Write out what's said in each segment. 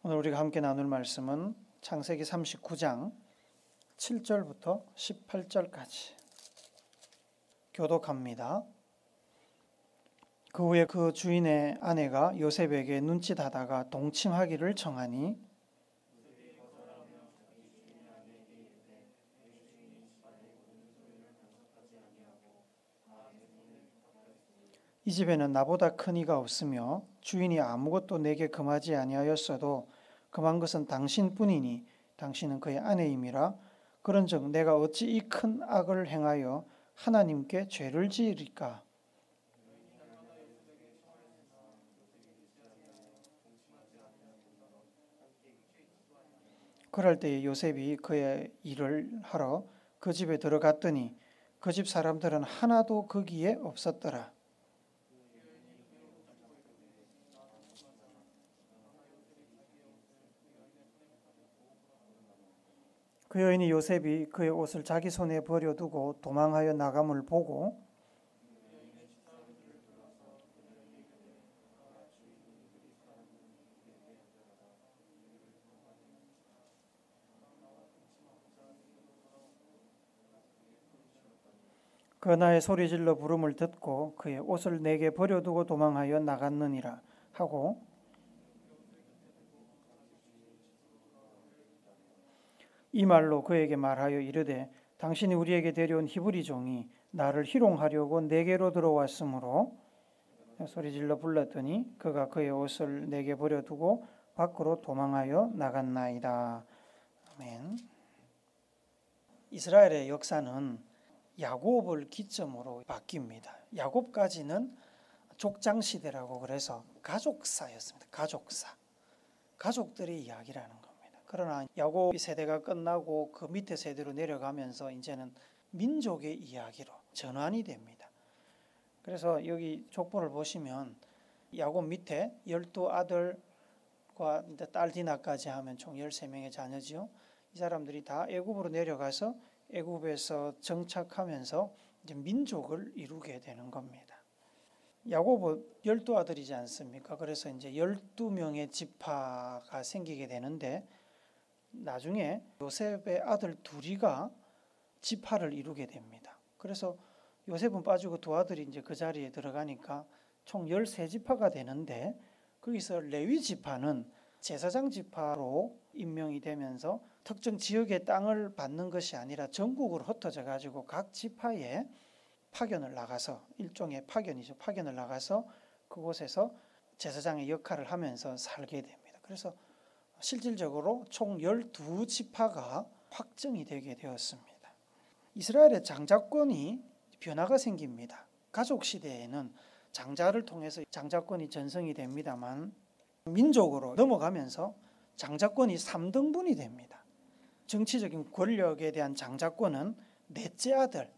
오늘 우리가 함께 나눌 말씀은 창세기 39장 7절부터 18절까지 교독합니다. 그 후에 그 주인의 아내가 요셉에게 눈짓하다가 동침하기를 청하니 이 집에는 나보다 큰 이가 없으며 주인이 아무것도 내게 금하지 아니하였어도 금한 것은 당신뿐이니 당신은 그의 아내임이라. 그런즉 내가 어찌 이 큰 악을 행하여 하나님께 죄를 지으리까. 그럴 때에 요셉이 그의 일을 하러 그 집에 들어갔더니 그 집 사람들은 하나도 거기에 없었더라. 그 여인이 요셉이 그의 옷을 자기 손에 버려두고 도망하여 나감을 보고 그 나의 소리질러 부름을 듣고 그의 옷을 내게 버려두고 도망하여 나갔느니라 하고 이 말로 그에게 말하여 이르되 당신이 우리에게 데려온 히브리 종이 나를 희롱하려고 내게로 들어왔으므로 소리질러 불렀더니 그가 그의 옷을 내게 버려두고 밖으로 도망하여 나갔나이다. 아멘. 이스라엘의 역사는 야곱을 기점으로 바뀝니다. 야곱까지는 족장시대라고 그래서 가족사였습니다. 가족사. 가족들의 이야기라는 겁니다. 그러나 야곱 세대가 끝나고 그 밑에 세대로 내려가면서 이제는 민족의 이야기로 전환이 됩니다. 그래서 여기 족보를 보시면 야곱 밑에 12아들과 딸 디나까지 하면 총 13명의 자녀지요. 이 사람들이 다 애굽으로 내려가서 애굽에서 정착하면서 이제 민족을 이루게 되는 겁니다. 야곱은 12아들이지 않습니까? 그래서 이제 12명의 지파가 생기게 되는데 나중에 요셉의 아들 둘이가 지파를 이루게 됩니다. 그래서 요셉은 빠지고 두 아들이 이제 그 자리에 들어가니까 총 13지파가 되는데 거기서 레위 지파는 제사장 지파로 임명이 되면서 특정 지역의 땅을 받는 것이 아니라 전국으로 흩어져 가지고 각 지파에 파견을 나가서 일종의 파견이죠. 파견을 나가서 그곳에서 제사장의 역할을 하면서 살게 됩니다. 그래서 실질적으로 총 12지파가 확정이 되게 되었습니다. 이스라엘의 장자권이 변화가 생깁니다. 가족 시대에는 장자를 통해서 장자권이 전성이 됩니다만 민족으로 넘어가면서 장자권이 3등분이 됩니다. 정치적인 권력에 대한 장자권은 넷째 아들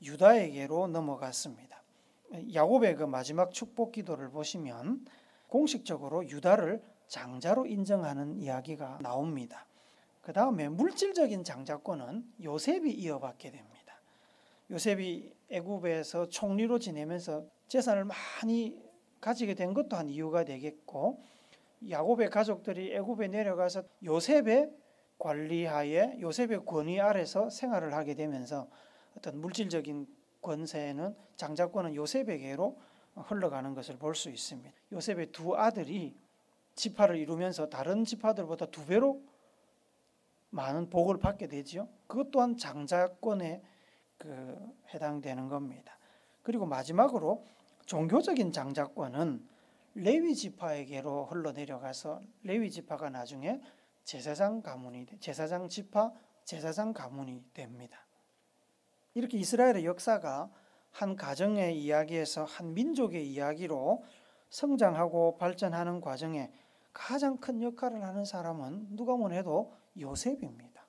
유다에게로 넘어갔습니다. 야곱의 그 마지막 축복 기도를 보시면 공식적으로 유다를 장자로 인정하는 이야기가 나옵니다. 그 다음에 물질적인 장자권은 요셉이 이어받게 됩니다. 요셉이 애굽에서 총리로 지내면서 재산을 많이 가지게 된 것도 한 이유가 되겠고 야곱의 가족들이 애굽에 내려가서 요셉의 관리하에 요셉의 권위 아래서 생활을 하게 되면서 어떤 물질적인 권세는 장자권은 요셉에게로 흘러가는 것을 볼 수 있습니다. 요셉의 두 아들이 지파를 이루면서 다른 지파들보다 2배로 많은 복을 받게 되지요. 그것 또한 장자권에 해당되는 겁니다. 그리고 마지막으로 종교적인 장자권은 레위 지파에게로 흘러내려가서 레위 지파가 나중에 제사장 지파, 제사장 가문이 됩니다. 이렇게 이스라엘의 역사가 한 가정의 이야기에서 한 민족의 이야기로 성장하고 발전하는 과정에 가장 큰 역할을 하는 사람은 누가 뭐래도 요셉입니다.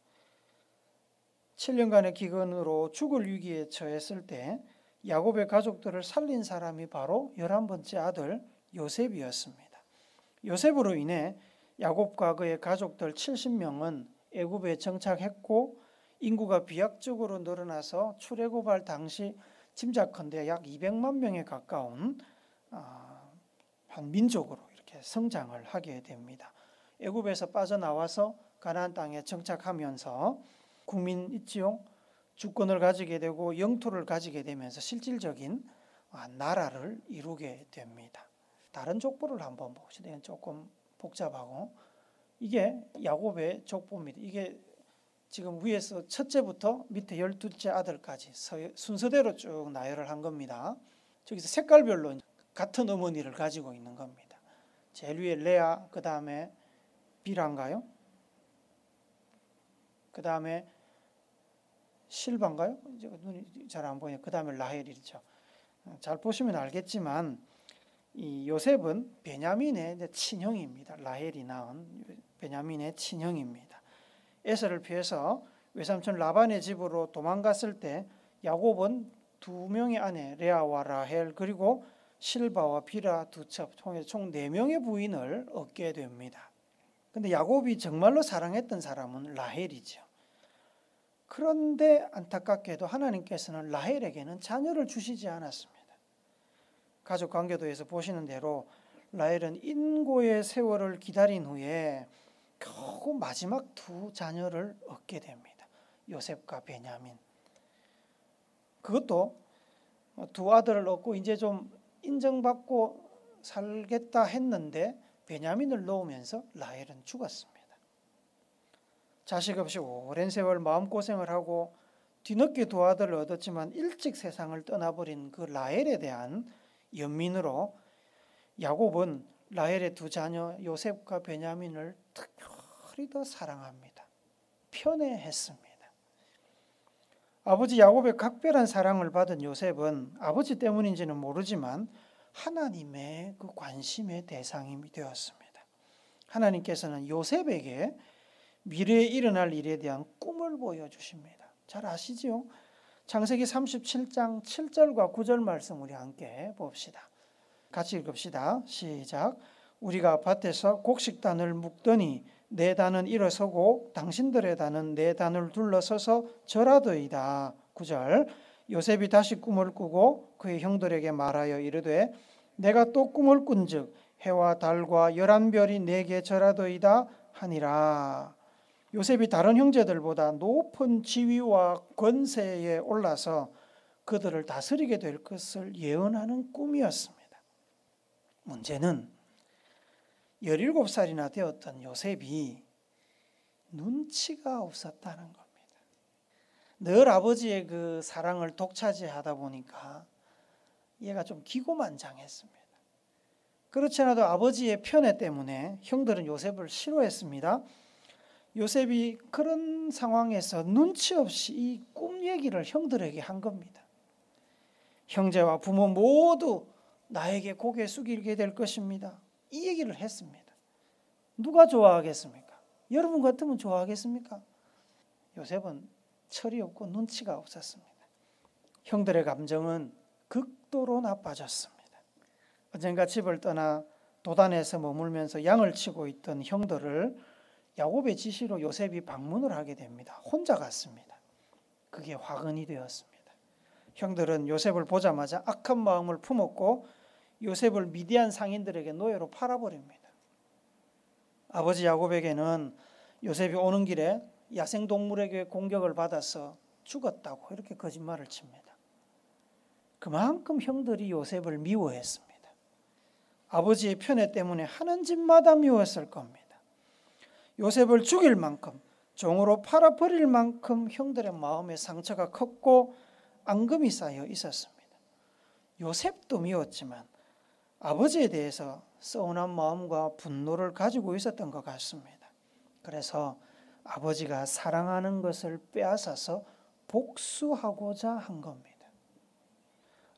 7년간의 기근으로 죽을 위기에 처했을 때 야곱의 가족들을 살린 사람이 바로 11번째 아들 요셉이었습니다. 요셉으로 인해 야곱과 그의 가족들 70명은 애굽에 정착했고 인구가 비약적으로 늘어나서 출애굽할 당시 짐작컨대 약 200만 명에 가까운 한 민족으로 이렇게 성장을 하게 됩니다. 애굽에서 빠져나와서 가나안 땅에 정착하면서 국민 있지요. 주권을 가지게 되고 영토를 가지게 되면서 실질적인 나라를 이루게 됩니다. 다른 족보를 한번 봅시다. 이건 조금 복잡하고 이게 야곱의 족보입니다. 이게 지금 위에서 첫째부터 밑에 12째 아들까지 순서대로 쭉 나열을 한 겁니다. 저기서 색깔별로 같은 어머니를 가지고 있는 겁니다. 제일 위에 레아, 그 다음에 빌한가요? 그 다음에 실바인가요? 눈이 잘 안 보이네요. 그 다음에 라헬이죠. 잘 보시면 알겠지만 이 요셉은 베냐민의 친형입니다. 라헬이 낳은 베냐민의 친형입니다. 에서를 피해서 외삼촌 라반의 집으로 도망갔을 때 야곱은 두 명의 아내 레아와 라헬 그리고 실바와 비라 두 첩 통해서 총 4명의 부인을 얻게 됩니다. 그런데 야곱이 정말로 사랑했던 사람은 라헬이죠. 그런데 안타깝게도 하나님께서는 라헬에게는 자녀를 주시지 않았습니다. 가족 관계도에서 보시는 대로 라헬은 인고의 세월을 기다린 후에 겨우 마지막 두 자녀를 얻게 됩니다. 요셉과 베냐민. 그것도 두 아들을 얻고 이제 좀 인정받고 살겠다 했는데 베냐민을 놓으면서 라헬은 죽었습니다. 자식 없이 오랜 세월 마음고생을 하고 뒤늦게 두 아들을 얻었지만 일찍 세상을 떠나버린 그 라헬에 대한 연민으로 야곱은 라헬의 두 자녀 요셉과 베냐민을 특별히 더 사랑합니다. 편애했습니다. 아버지 야곱의 각별한 사랑을 받은 요셉은 아버지 때문인지는 모르지만 하나님의 그 관심의 대상이 되었습니다. 하나님께서는 요셉에게 미래에 일어날 일에 대한 꿈을 보여주십니다. 잘 아시죠? 창세기 37장 7절과 9절 말씀 우리 함께 봅시다. 같이 읽읍시다. 시작. 우리가 밭에서 곡식단을 묶더니 내 단은 일어서고 당신들의 단은 내 단을 둘러서서 절하더이다. 9절. 요셉이 다시 꿈을 꾸고 그의 형들에게 말하여 이르되 내가 또 꿈을 꾼즉 해와 달과 11별이 내게 절하더이다 하니라. 요셉이 다른 형제들보다 높은 지위와 권세에 올라서 그들을 다스리게 될 것을 예언하는 꿈이었습니다. 문제는 17살이나 되었던 요셉이 눈치가 없었다는 겁니다. 늘 아버지의 그 사랑을 독차지하다 보니까 얘가 좀 기고만장했습니다. 그렇지 않아도 아버지의 편애 때문에 형들은 요셉을 싫어했습니다. 요셉이 그런 상황에서 눈치 없이 이 꿈 얘기를 형들에게 한 겁니다. 형제와 부모 모두 나에게 고개 숙이게 될 것입니다. 이 얘기를 했습니다. 누가 좋아하겠습니까? 여러분 같으면 좋아하겠습니까? 요셉은 철이 없고 눈치가 없었습니다. 형들의 감정은 극도로 나빠졌습니다. 언젠가 집을 떠나 도단에서 머물면서 양을 치고 있던 형들을 야곱의 지시로 요셉이 방문을 하게 됩니다. 혼자 갔습니다. 그게 화근이 되었습니다. 형들은 요셉을 보자마자 악한 마음을 품었고 요셉을 미디안 상인들에게 노예로 팔아버립니다. 아버지 야곱에게는 요셉이 오는 길에 야생동물에게 공격을 받아서 죽었다고 이렇게 거짓말을 칩니다. 그만큼 형들이 요셉을 미워했습니다. 아버지의 편애 때문에 하는 짓마다 미웠을 겁니다. 요셉을 죽일 만큼 종으로 팔아버릴 만큼 형들의 마음에 상처가 컸고 앙금이 쌓여 있었습니다. 요셉도 미웠지만 아버지에 대해서 서운한 마음과 분노를 가지고 있었던 것 같습니다. 그래서 아버지가 사랑하는 것을 빼앗아서 복수하고자 한 겁니다.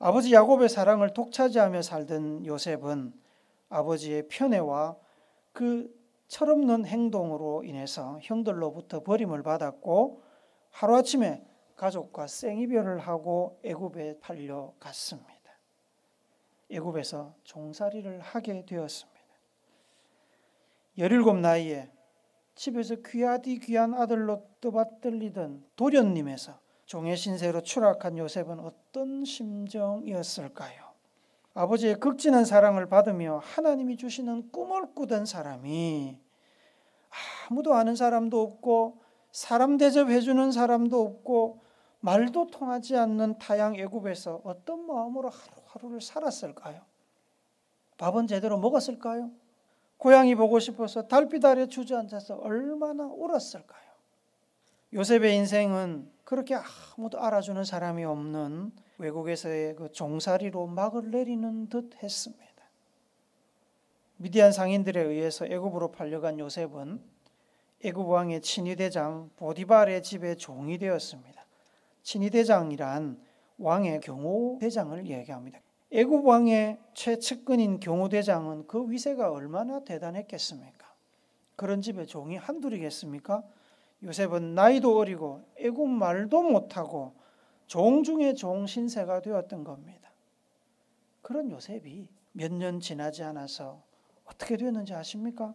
아버지 야곱의 사랑을 독차지하며 살던 요셉은 아버지의 편애와 그 철없는 행동으로 인해서 형들로부터 버림을 받았고 하루아침에 가족과 생이별을 하고 애굽에 팔려갔습니다. 애굽에서 종살이를 하게 되었습니다. 17 나이에 집에서 귀하디 귀한 아들로 떠받들리던 도련님에서 종의 신세로 추락한 요셉은 어떤 심정이었을까요? 아버지의 극진한 사랑을 받으며 하나님이 주시는 꿈을 꾸던 사람이 아무도 아는 사람도 없고 사람 대접해주는 사람도 없고 말도 통하지 않는 타양 애굽에서 어떤 마음으로 하루하루를 살았을까요? 밥은 제대로 먹었을까요? 고양이 보고 싶어서 달빛 아래 주저앉아서 얼마나 울었을까요? 요셉의 인생은 그렇게 아무도 알아주는 사람이 없는 외국에서의 그 종살이로 막을 내리는 듯 했습니다. 미디안 상인들에 의해서 애굽으로 팔려간 요셉은 애굽 왕의 친위대장 보디발의 집의 종이 되었습니다. 친위대장이란 왕의 경호대장을 얘기합니다. 애굽 왕의 최측근인 경호대장은 그 위세가 얼마나 대단했겠습니까? 그런 집의 종이 한둘이겠습니까? 요셉은 나이도 어리고 애굽 말도 못하고 종 중에 종 신세가 되었던 겁니다. 그런 요셉이 몇 년 지나지 않아서 어떻게 되었는지 아십니까?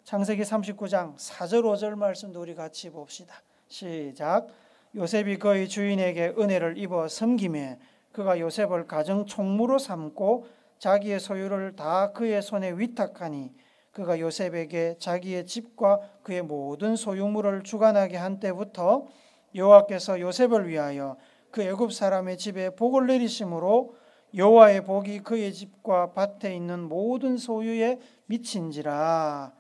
창세기 39장 4절 5절 말씀도 우리 같이 봅시다. 시작. 요셉이 그의 주인에게 은혜를 입어 섬기매 그가 요셉을 가정 총무로 삼고 자기의 소유를 다 그의 손에 위탁하니 그가 요셉에게 자기의 집과 그의 모든 소유물을 주관하게 한 때부터 여호와께서 요셉을 위하여 그 애굽 사람의 집에 복을 내리심으로 여호와의 복이 그의 집과 밭에 있는 모든 소유에 미친지라.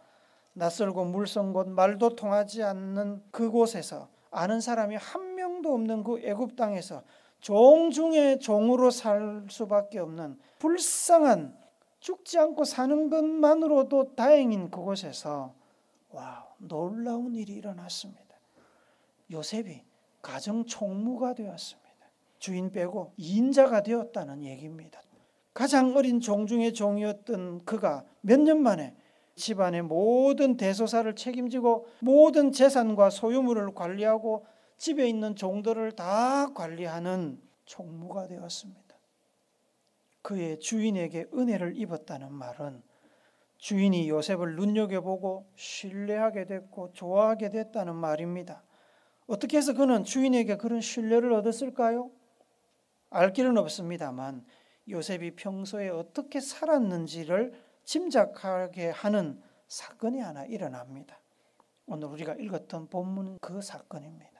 낯설고 물선 곳 말도 통하지 않는 그곳에서 아는 사람이 한 명도 없는 그 애굽 땅에서 종 중에 종으로 살 수밖에 없는 불쌍한 죽지 않고 사는 것만으로도 다행인 그곳에서 놀라운 일이 일어났습니다. 요셉이 가정 총무가 되었습니다. 주인 빼고 2인자가 되었다는 얘기입니다. 가장 어린 종 중의 종이었던 그가 몇 년 만에 집안의 모든 대소사를 책임지고 모든 재산과 소유물을 관리하고 집에 있는 종들을 다 관리하는 총무가 되었습니다. 그의 주인에게 은혜를 입었다는 말은 주인이 요셉을 눈여겨보고 신뢰하게 됐고 좋아하게 됐다는 말입니다. 어떻게 해서 그는 주인에게 그런 신뢰를 얻었을까요? 알 길은 없습니다만 요셉이 평소에 어떻게 살았는지를 짐작하게 하는 사건이 하나 일어납니다. 오늘 우리가 읽었던 본문은 그 사건입니다.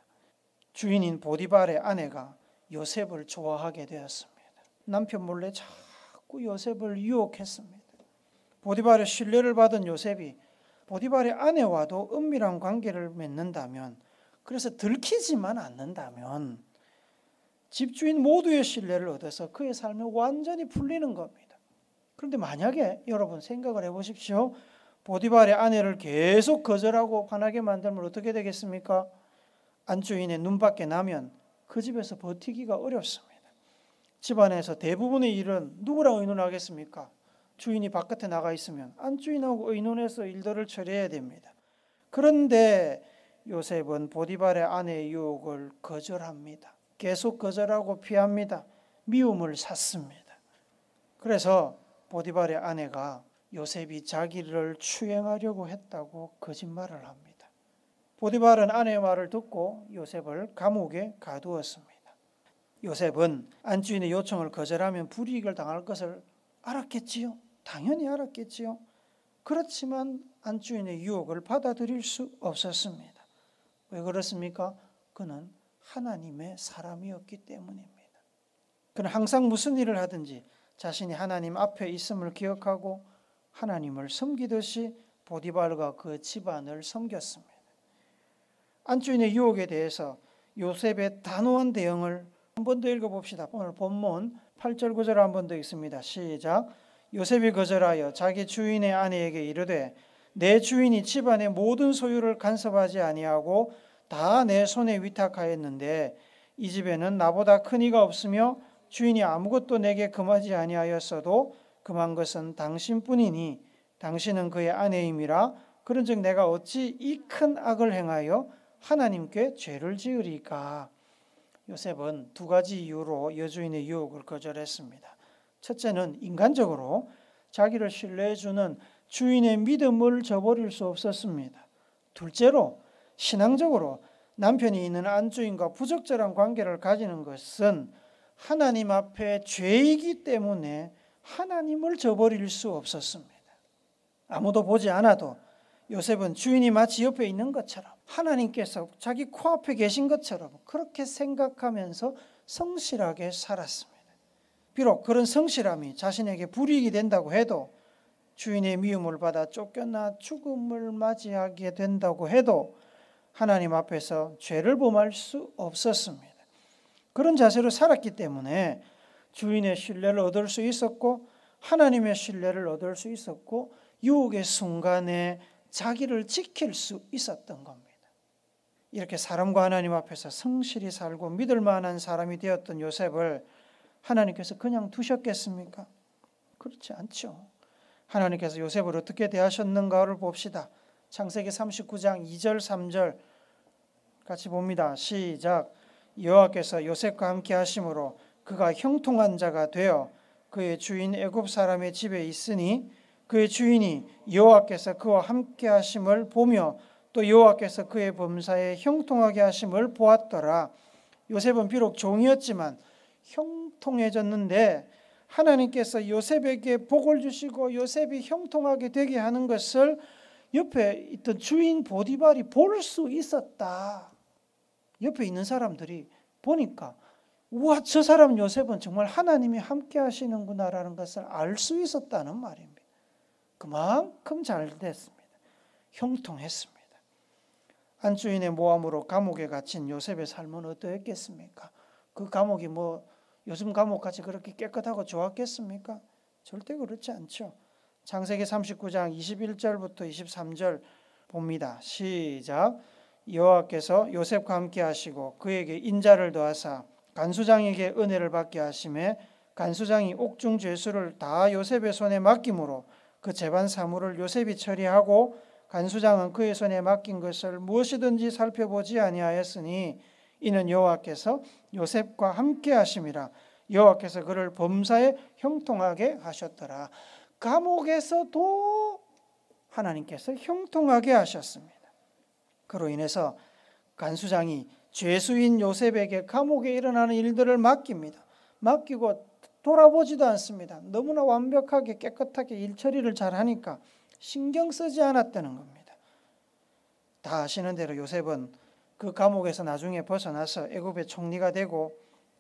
주인인 보디발의 아내가 요셉을 좋아하게 되었습니다. 남편 몰래 자꾸 요셉을 유혹했습니다. 보디발의 신뢰를 받은 요셉이 보디발의 아내와도 은밀한 관계를 맺는다면, 그래서 들키지만 않는다면 집주인 모두의 신뢰를 얻어서 그의 삶이 완전히 풀리는 겁니다. 그런데 만약에 여러분 생각을 해보십시오. 보디발의 아내를 계속 거절하고 화나게 만들면 어떻게 되겠습니까? 안주인의 눈밖에 나면 그 집에서 버티기가 어렵습니다. 집안에서 대부분의 일은 누구랑 의논하겠습니까? 주인이 바깥에 나가 있으면 안주인하고 의논해서 일들을 처리해야 됩니다. 그런데 요셉은 보디발의 아내의 유혹을 거절합니다. 계속 거절하고 피합니다. 미움을 샀습니다. 그래서 보디발의 아내가 요셉이 자기를 추행하려고 했다고 거짓말을 합니다. 보디발은 아내의 말을 듣고 요셉을 감옥에 가두었습니다. 요셉은 안주인의 요청을 거절하면 불이익을 당할 것을 알았겠지요. 당연히 알았겠지요. 그렇지만 안주인의 유혹을 받아들일 수 없었습니다. 왜 그렇습니까? 그는 하나님의 사람이었기 때문입니다. 그는 항상 무슨 일을 하든지 자신이 하나님 앞에 있음을 기억하고 하나님을 섬기듯이 보디발과 그 집안을 섬겼습니다. 안주인의 유혹에 대해서 요셉의 단호한 대응을 한 번 더 읽어봅시다. 오늘 본문 8절 9절 한 번 더 읽습니다. 시작. 요셉이 거절하여 자기 주인의 아내에게 이르되 내 주인이 집안의 모든 소유를 간섭하지 아니하고 다 내 손에 위탁하였는데 이 집에는 나보다 큰 이가 없으며 주인이 아무것도 내게 금하지 아니하였어도 금한 것은 당신뿐이니 당신은 그의 아내임이라. 그런즉 내가 어찌 이 큰 악을 행하여 하나님께 죄를 지으리까. 요셉은 두 가지 이유로 여주인의 유혹을 거절했습니다. 첫째는 인간적으로 자기를 신뢰해주는 주인의 믿음을 저버릴 수 없었습니다. 둘째로 신앙적으로 남편이 있는 안주인과 부적절한 관계를 가지는 것은 하나님 앞에 죄이기 때문에 하나님을 저버릴 수 없었습니다. 아무도 보지 않아도 요셉은 주인이 마치 옆에 있는 것처럼, 하나님께서 자기 코앞에 계신 것처럼 그렇게 생각하면서 성실하게 살았습니다. 비록 그런 성실함이 자신에게 불이익이 된다고 해도, 주인의 미움을 받아 쫓겨나 죽음을 맞이하게 된다고 해도 하나님 앞에서 죄를 범할 수 없었습니다. 그런 자세로 살았기 때문에 주인의 신뢰를 얻을 수 있었고, 하나님의 신뢰를 얻을 수 있었고, 유혹의 순간에 자기를 지킬 수 있었던 겁니다. 이렇게 사람과 하나님 앞에서 성실히 살고 믿을 만한 사람이 되었던 요셉을 하나님께서 그냥 두셨겠습니까? 그렇지 않죠. 하나님께서 요셉을 어떻게 대하셨는가를 봅시다. 창세기 39장 2절 3절 같이 봅니다. 시작. 여호와께서 요셉과 함께 하심으로 그가 형통한 자가 되어 그의 주인 애굽 사람의 집에 있으니, 그의 주인이 여호와께서 그와 함께 하심을 보며 또 여호와께서 그의 범사에 형통하게 하심을 보았더라. 요셉은 비록 종이었지만 형통해졌는데, 하나님께서 요셉에게 복을 주시고 요셉이 형통하게 되게 하는 것을 옆에 있던 주인 보디발이 볼 수 있었다. 옆에 있는 사람들이 보니까, 우와, 저 사람 요셉은 정말 하나님이 함께 하시는구나라는 것을 알 수 있었다는 말입니다. 그만큼 잘 됐습니다. 형통했습니다. 안주인의 모함으로 감옥에 갇힌 요셉의 삶은 어떠했겠습니까? 그 감옥이 요즘 감옥같이 그렇게 깨끗하고 좋았겠습니까? 절대 그렇지 않죠. 창세기 39장 21절부터 23절 봅니다. 시작. 여호와께서 요셉과 함께 하시고 그에게 인자를 더하사 간수장에게 은혜를 받게 하심에, 간수장이 옥중 죄수를 다 요셉의 손에 맡김으로 그 재반 사물을 요셉이 처리하고, 간수장은 그의 손에 맡긴 것을 무엇이든지 살펴보지 아니하였으니 이는 여호와께서 요셉과 함께 하심이라. 여호와께서 그를 범사에 형통하게 하셨더라. 감옥에서도 하나님께서 형통하게 하셨습니다. 그로 인해서 간수장이 죄수인 요셉에게 감옥에 일어나는 일들을 맡깁니다. 맡기고 돌아보지도 않습니다. 너무나 완벽하게 깨끗하게 일 처리를 잘하니까 신경 쓰지 않았다는 겁니다. 다 아시는 대로 요셉은 그 감옥에서 나중에 벗어나서 애굽의 총리가 되고,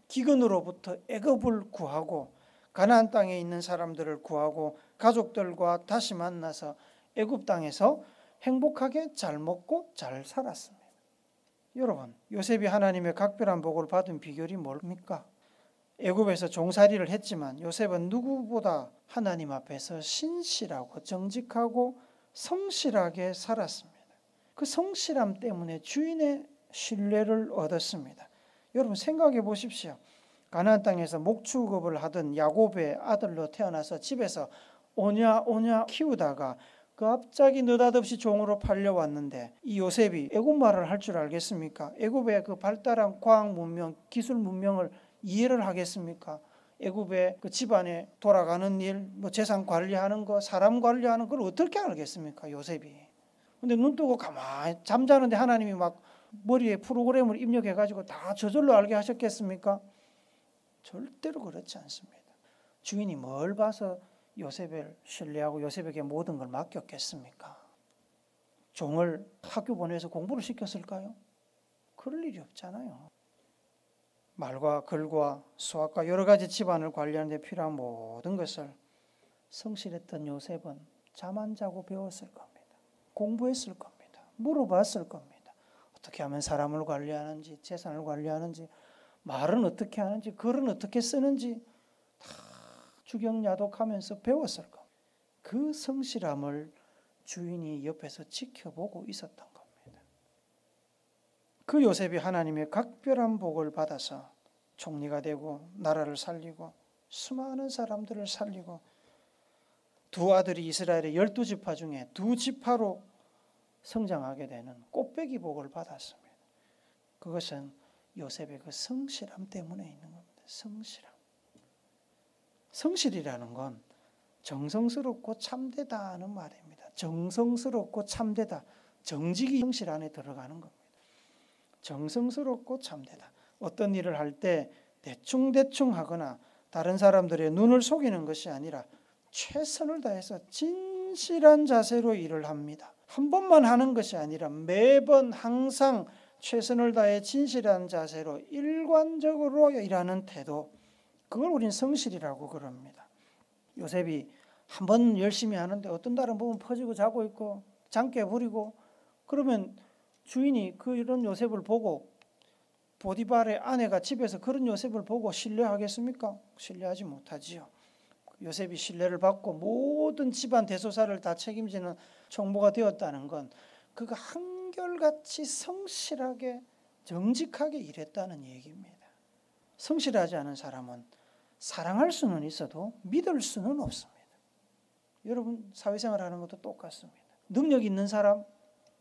기근으로부터 애굽을 구하고 가나안 땅에 있는 사람들을 구하고 가족들과 다시 만나서 애굽 땅에서 행복하게 잘 먹고 잘 살았습니다. 여러분, 요셉이 하나님의 각별한 복을 받은 비결이 뭡니까? 애굽에서 종살이를 했지만 요셉은 누구보다 하나님 앞에서 신실하고 정직하고 성실하게 살았습니다. 그 성실함 때문에 주인의 신뢰를 얻었습니다. 여러분 생각해 보십시오. 가나안 땅에서 목축업을 하던 야곱의 아들로 태어나서 집에서 오냐 키우다가 갑자기 느닷없이 종으로 팔려왔는데, 이 요셉이 애굽말을 할 줄 알겠습니까? 애굽의 그 발달한 과학 문명, 기술 문명을 이해를 하겠습니까? 애굽의 그 집안에 돌아가는 일, 재산 관리하는 거, 사람 관리하는 걸 어떻게 알겠습니까? 요셉이. 근데 눈 뜨고 가만히 잠자는데 하나님이 막 머리에 프로그램을 입력해가지고 다 저절로 알게 하셨겠습니까? 절대로 그렇지 않습니다. 주인이 뭘 봐서 요셉을 신뢰하고 요셉에게 모든 걸 맡겼겠습니까? 종을 학교 보내서 공부를 시켰을까요? 그럴 일이 없잖아요. 말과 글과 수학과 여러 가지 집안을 관리하는 데 필요한 모든 것을 성실했던 요셉은 잠 안 자고 배웠을 겁니다. 공부했을 겁니다. 물어봤을 겁니다. 어떻게 하면 사람을 관리하는지, 재산을 관리하는지, 말은 어떻게 하는지, 글은 어떻게 쓰는지 다 주경야독하면서 배웠을 겁니다. 그 성실함을 주인이 옆에서 지켜보고 있었던 겁니다. 그 요셉이 하나님의 각별한 복을 받아서 총리가 되고 나라를 살리고 수많은 사람들을 살리고, 두 아들이 이스라엘의 12지파 중에 2지파로 성장하게 되는 꽃배기 복을 받았습니다. 그것은 요셉의 그 성실함 때문에 있는 겁니다. 성실이라는 건 정성스럽고 참되다는 말입니다. 정성스럽고 참되다. 정직이 성실 안에 들어가는 겁니다. 정성스럽고 참되다. 어떤 일을 할 때 대충 하거나 다른 사람들의 눈을 속이는 것이 아니라 최선을 다해서 진실한 자세로 일을 합니다. 한 번만 하는 것이 아니라 매번 항상 최선을 다해 진실한 자세로 일관적으로 일하는 태도, 그걸 우린 성실이라고 그럽니다. 요셉이 한 번 열심히 하는데 어떤 날은 보면 퍼지고 자고 있고 장깨 부리고, 그러면 주인이 이런 요셉을 보고, 보디발의 아내가 집에서 그런 요셉을 보고 신뢰하겠습니까? 신뢰하지 못하지요. 요셉이 신뢰를 받고 모든 집안 대소사를 다 책임지는 총무가 되었다는 건 그가 한결같이 성실하게 정직하게 일했다는 얘기입니다. 성실하지 않은 사람은 사랑할 수는 있어도 믿을 수는 없습니다. 여러분 사회생활 하는 것도 똑같습니다. 능력 있는 사람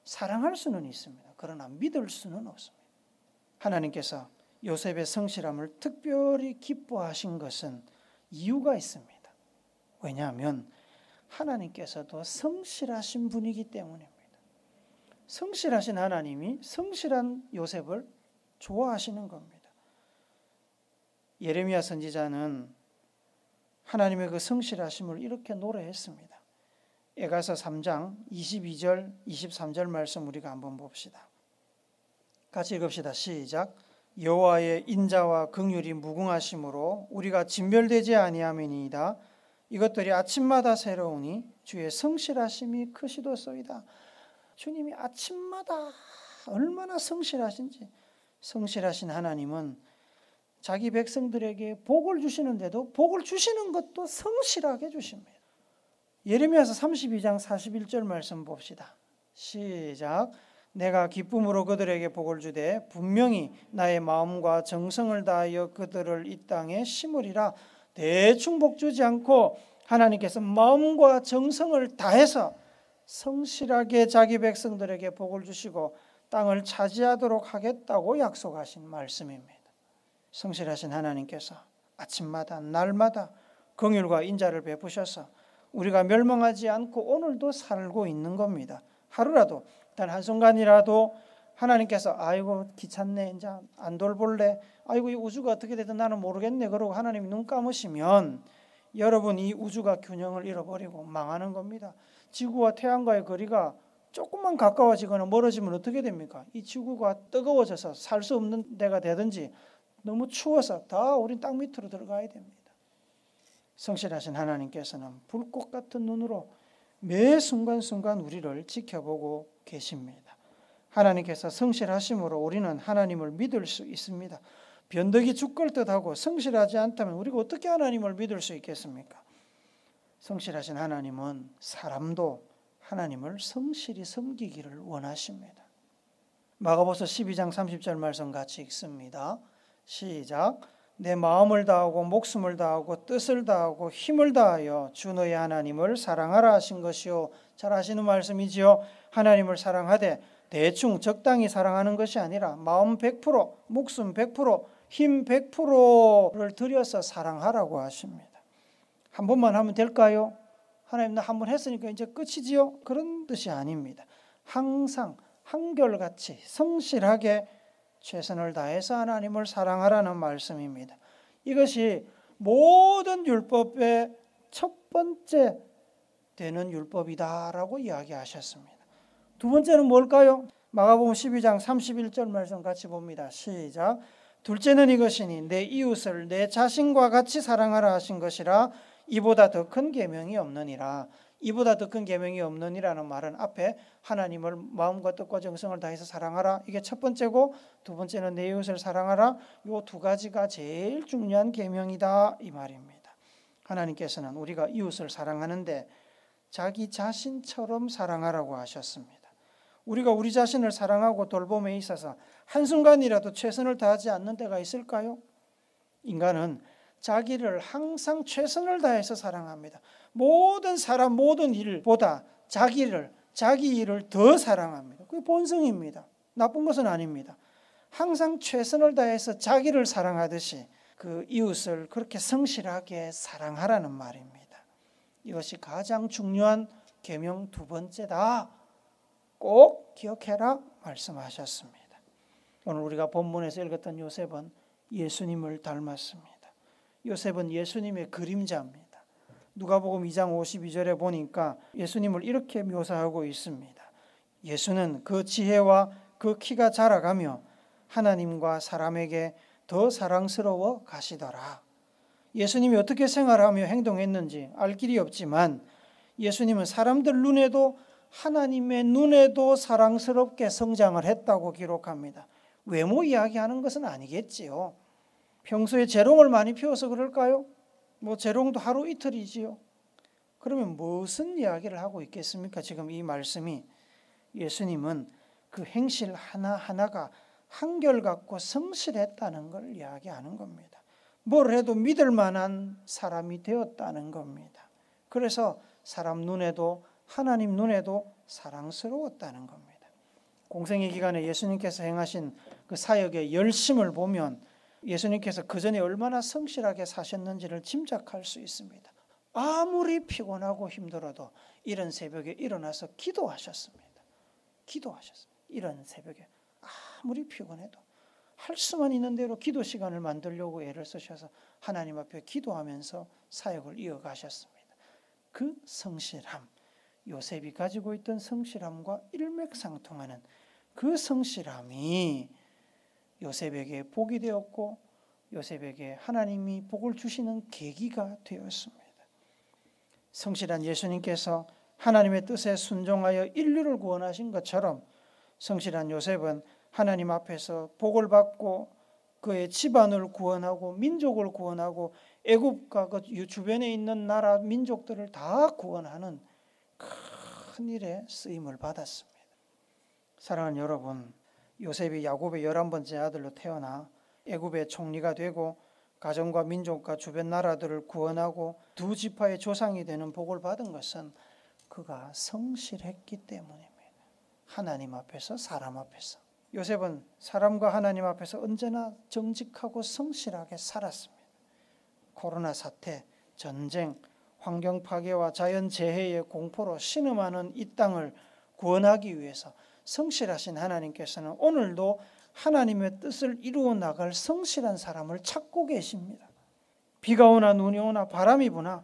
사랑할 수는 있습니다. 그러나 믿을 수는 없습니다. 하나님께서 요셉의 성실함을 특별히 기뻐하신 것은 이유가 있습니다. 왜냐하면 하나님께서도 성실하신 분이기 때문입니다. 성실하신 하나님이 성실한 요셉을 좋아하시는 겁니다. 예레미야 선지자는 하나님의 그 성실하심을 이렇게 노래했습니다. 에가서 3장 22절 23절 말씀 우리가 한번 봅시다. 같이 읽읍시다. 시작. 여호와의 인자와 긍휼이 무궁하심으로 우리가 진멸되지 아니함이니이다. 이것들이 아침마다 새로우니 주의 성실하심이 크시도소이다. 주님이 아침마다 얼마나 성실하신지. 성실하신 하나님은 자기 백성들에게 복을 주시는데도 복을 주시는 것도 성실하게 주십니다. 예레미야서 32장 41절 말씀 봅시다. 시작. 내가 기쁨으로 그들에게 복을 주되 분명히 나의 마음과 정성을 다하여 그들을 이 땅에 심으리라. 대충 복 주지 않고 하나님께서 마음과 정성을 다해서 성실하게 자기 백성들에게 복을 주시고 땅을 차지하도록 하겠다고 약속하신 말씀입니다. 성실하신 하나님께서 아침마다 날마다 긍휼과 인자를 베푸셔서 우리가 멸망하지 않고 오늘도 살고 있는 겁니다. 하루라도 단 한순간이라도 하나님께서 아이고 귀찮네 이제 안 돌볼래, 아이고 이 우주가 어떻게 되든 나는 모르겠네 그러고 하나님이 눈 감으시면 여러분 이 우주가 균형을 잃어버리고 망하는 겁니다. 지구와 태양과의 거리가 조금만 가까워지거나 멀어지면 어떻게 됩니까? 이 지구가 뜨거워져서 살 수 없는 데가 되든지 너무 추워서 다 우린 땅 밑으로 들어가야 됩니다. 성실하신 하나님께서는 불꽃 같은 눈으로 매 순간순간 우리를 지켜보고 계십니다. 하나님께서 성실하심으로 우리는 하나님을 믿을 수 있습니다. 변덕이 죽을 듯하고 성실하지 않다면 우리가 어떻게 하나님을 믿을 수 있겠습니까? 성실하신 하나님은 사람도 하나님을 성실히 섬기기를 원하십니다. 마가복음 12장 30절 말씀 같이 읽습니다. 시작. 내 마음을 다하고 목숨을 다하고 뜻을 다하고 힘을 다하여 주 너의 하나님을 사랑하라 하신 것이요. 잘 아시는 말씀이지요. 하나님을 사랑하되 대충 적당히 사랑하는 것이 아니라 마음 100%, 목숨 100%, 힘 100%를 들여서 사랑하라고 하십니다. 한 번만 하면 될까요? 하나님 나 한 번 했으니까 이제 끝이지요? 그런 뜻이 아닙니다. 항상 한결같이 성실하게 최선을 다해서 하나님을 사랑하라는 말씀입니다. 이것이 모든 율법의 첫 번째 되는 율법이다라고 이야기하셨습니다. 두 번째는 뭘까요? 마가복음 12장 31절 말씀 같이 봅니다. 시작. 둘째는 이것이니 내 이웃을 내 자신과 같이 사랑하라 하신 것이라. 이보다 더 큰 계명이 없느니라. 이보다 더 큰 계명이 없느니라는 말은 앞에 하나님을 마음과 뜻과 정성을 다해서 사랑하라, 이게 첫 번째고, 두 번째는 내 이웃을 사랑하라, 이 두 가지가 제일 중요한 계명이다 이 말입니다. 하나님께서는 우리가 이웃을 사랑하는데 자기 자신처럼 사랑하라고 하셨습니다. 우리가 우리 자신을 사랑하고 돌봄에 있어서 한순간이라도 최선을 다하지 않는 때가 있을까요? 인간은 자기를 항상 최선을 다해서 사랑합니다. 모든 사람, 모든 일보다 자기 일을 더 사랑합니다. 그게 본성입니다. 나쁜 것은 아닙니다. 항상 최선을 다해서 자기를 사랑하듯이 그 이웃을 그렇게 성실하게 사랑하라는 말입니다. 이것이 가장 중요한 계명 두 번째다. 꼭 기억해라 말씀하셨습니다. 오늘 우리가 본문에서 읽었던 요셉은 예수님을 닮았습니다. 요셉은 예수님의 그림자입니다. 누가복음 2장 52절에 보니까 예수님을 이렇게 묘사하고 있습니다. 예수는 그 지혜와 그 키가 자라가며 하나님과 사람에게 더 사랑스러워 가시더라. 예수님이 어떻게 생활하며 행동했는지 알 길이 없지만 예수님은 사람들 눈에도 하나님의 눈에도 사랑스럽게 성장을 했다고 기록합니다. 외모 이야기하는 것은 아니겠지요. 평소에 재롱을 많이 피워서 그럴까요? 재롱도 하루 이틀이지요. 그러면 무슨 이야기를 하고 있겠습니까? 지금 이 말씀이 예수님은 그 행실 하나하나가 한결같고 성실했다는 걸 이야기하는 겁니다. 뭘 해도 믿을 만한 사람이 되었다는 겁니다. 그래서 사람 눈에도 하나님 눈에도 사랑스러웠다는 겁니다. 공생애 기간에 예수님께서 행하신 그 사역의 열심을 보면 예수님께서 그 전에 얼마나 성실하게 사셨는지를 짐작할 수 있습니다. 아무리 피곤하고 힘들어도 이른 새벽에 일어나서 기도하셨습니다. 이른 새벽에 아무리 피곤해도 할 수만 있는 대로 기도 시간을 만들려고 애를 쓰셔서 하나님 앞에 기도하면서 사역을 이어가셨습니다. 그 성실함, 요셉이 가지고 있던 성실함과 일맥상통하는 그 성실함이 요셉에게 복이 되었고 요셉에게 하나님이 복을 주시는 계기가 되었습니다. 성실한 예수님께서 하나님의 뜻에 순종하여 인류를 구원하신 것처럼 성실한 요셉은 하나님 앞에서 복을 받고 그의 집안을 구원하고 민족을 구원하고 애굽과 그 주변에 있는 나라 민족들을 다 구원하는 큰 일에 쓰임을 받았습니다. 사랑하는 여러분, 요셉이 야곱의 11번째 아들로 태어나 애굽의 총리가 되고 가정과 민족과 주변 나라들을 구원하고 두 지파의 조상이 되는 복을 받은 것은 그가 성실했기 때문입니다. 하나님 앞에서 사람 앞에서. 요셉은 사람과 하나님 앞에서 언제나 정직하고 성실하게 살았습니다. 코로나 사태, 전쟁, 환경 파괴와 자연재해의 공포로 신음하는 이 땅을 구원하기 위해서 성실하신 하나님께서는 오늘도 하나님의 뜻을 이루어 나갈 성실한 사람을 찾고 계십니다. 비가 오나 눈이 오나 바람이 부나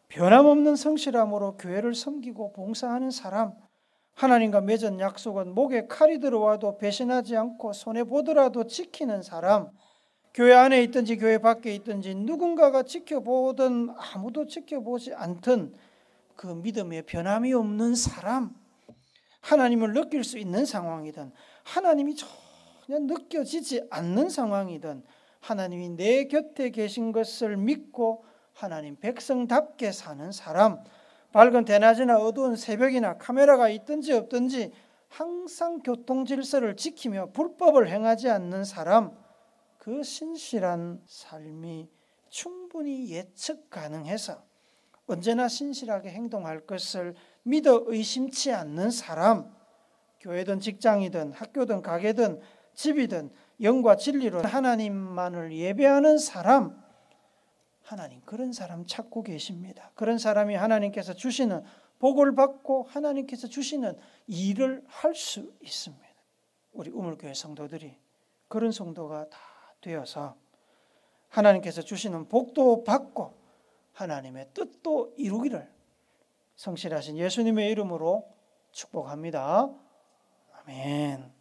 변함없는 성실함으로 교회를 섬기고 봉사하는 사람, 하나님과 맺은 약속은 목에 칼이 들어와도 배신하지 않고 손해보더라도 지키는 사람, 교회 안에 있든지 교회 밖에 있든지 누군가가 지켜보든 아무도 지켜보지 않든 그 믿음에 변함이 없는 사람, 하나님을 느낄 수 있는 상황이든 하나님이 전혀 느껴지지 않는 상황이든 하나님이 내 곁에 계신 것을 믿고 하나님 백성답게 사는 사람, 밝은 대낮이나 어두운 새벽이나 카메라가 있든지 없든지 항상 교통 질서를 지키며 불법을 행하지 않는 사람, 그 신실한 삶이 충분히 예측 가능해서 언제나 신실하게 행동할 것을 믿어 의심치 않는 사람, 교회든 직장이든 학교든 가게든 집이든 영과 진리로 하나님만을 예배하는 사람, 하나님 그런 사람 찾고 계십니다. 그런 사람이 하나님께서 주시는 복을 받고 하나님께서 주시는 일을 할 수 있습니다. 우리 우물교회 성도들이 그런 성도가 다 되어서 하나님께서 주시는 복도 받고 하나님의 뜻도 이루기를 성실하신 예수님의 이름으로 축복합니다. 아멘.